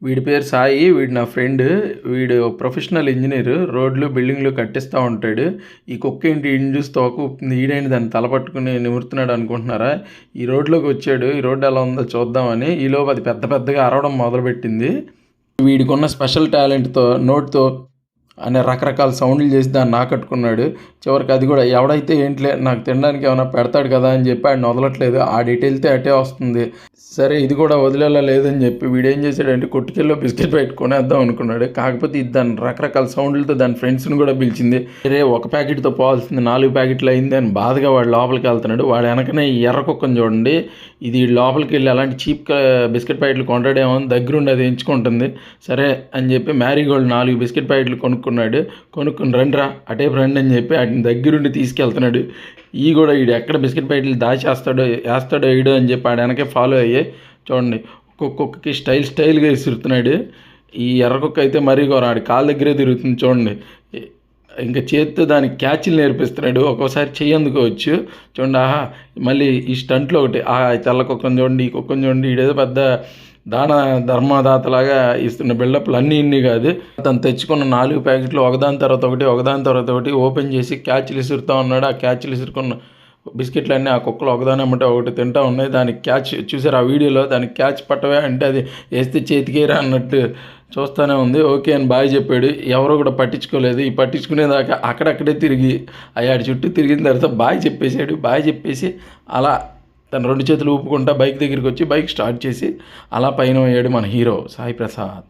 వీడి పేరు సాయి. వీడు నా ఫ్రెండ్. వీడు ప్రొఫెషనల్ ఇంజనీర్. రోడ్లు, బిల్డింగ్లు కట్టిస్తూ ఉంటాడు. ఈ కుక్క ఏంటి ఈడిని చూసి తోక ఊపుతుంది. ఈడేంటి దాన్ని తల పట్టుకుని నిమురుతున్నాడు అనుకుంటున్నారా? ఈ రోడ్లోకి వచ్చాడు. ఈ రోడ్డు ఎలా ఉందో చూద్దామని. ఈలోపు అది పెద్ద పెద్దగా అరవడం మొదలుపెట్టింది. వీడికున్న స్పెషల్ టాలెంట్తో నోటితో అనే రకరకాల సౌండ్లు చేసి దాన్ని ఆకట్టుకున్నాడు. చివరికి అది కూడా ఎవడైతే ఏంటిలే నాకు తినడానికి ఏమైనా పెడతాడు కదా అని చెప్పి ఆడిని వదలట్లేదు. ఆడిటి వెళ్తే అటే వస్తుంది. సరే ఇది కూడా వదిలేలా లేదని చెప్పి వీడేం చేశాడంటే కొట్టుకెళ్ళి బిస్కెట్ ప్యాకెట్ కొనేద్దాం అనుకున్నాడు. కాకపోతే ఇది దాని రకరకాల సౌండ్లతో దాని ఫ్రెండ్స్ని కూడా పిలిచింది. రే ఒక ప్యాకెట్తో పోవాల్సింది 4 ప్యాకెట్లు అయింది అని బాధగా వాడు లోపలికి వెళ్తున్నాడు. వాడు వెనకనే ఈ ఎర్ర కుక్కను చూడండి. ఇది లోపలికి వెళ్ళి అలాంటి చీప్ బిస్కెట్ ప్యాకెట్లు కొంటాడేమో అని దగ్గరుండి అది ఎంచుకుంటుంది. సరే అని చెప్పి మ్యారీగోల్డ్ 4 బిస్కెట్ ప్యాకెట్లు కొనుక్కుని రండిరా అటే రండి అని చెప్పి వాటిని దగ్గరుండి తీసుకెళ్తున్నాడు. ఈ కూడా వీడు ఎక్కడ బిస్కెట్ ప్యాకెట్లు వేస్తాడో వేయడో అని చెప్పి ఆడ వెనకే ఫాలో అయ్యి చూడండి ఒక్కొక్కకి స్టైల్గా విసురుతున్నాడు. ఈ ఎర్రకుక్క అయితే మరీ ఘోరం. ఆడి కాళ్ళ దగ్గరే తిరుగుతుంది చూడండి. ఇంకా చేత్తో దానికి క్యాచ్లు నేర్పిస్తున్నాడు. ఒక్కోసారి చెయ్యి అందుకోవచ్చు చూడండి. ఆహా మళ్ళీ ఈ స్టంట్లో ఒకటి తెల్ల కుక్కను చూడండి, ఈ కుక్కను చూడండి. ఈడేదో పెద్ద దాన ధర్మదాతలాగా ఇస్తున్న బిల్డప్లు ఇన్ని కాదు. తను తెచ్చుకున్న 4 ప్యాకెట్లు ఒకదాని తర్వాత ఒకటి ఓపెన్ చేసి క్యాచ్లు విసురుతూ ఉన్నాడు. ఆ క్యాచ్లు విసురుకున్న బిస్కెట్లు అన్నీ ఆ కుక్కలు ఒకదాని అమ్మటే ఒకటి తింటూ ఉన్నాయి. దానికి క్యాచ్ చూసారు ఆ వీడియోలో. దానికి క్యాచ్ పట్టవే అంటే అది వేస్తే చేతికేరా అన్నట్టు చూస్తూనే ఉంది. ఓకే అని బాయ్ చెప్పాడు. ఎవరో కూడా పట్టించుకోలేదు. ఈ పట్టించుకునేదాకా అక్కడక్కడే తిరిగి అయ్యాడి చుట్టూ తిరిగిన తర్వాత బాయ్ చెప్పేసి అలా తను 2 చేతులు ఊపుకుంటా బైక్ దగ్గరికి వచ్చి బైక్ స్టార్ట్ చేసి అలా పైన అయ్యాడు మన హీరో సాయి ప్రసాద్.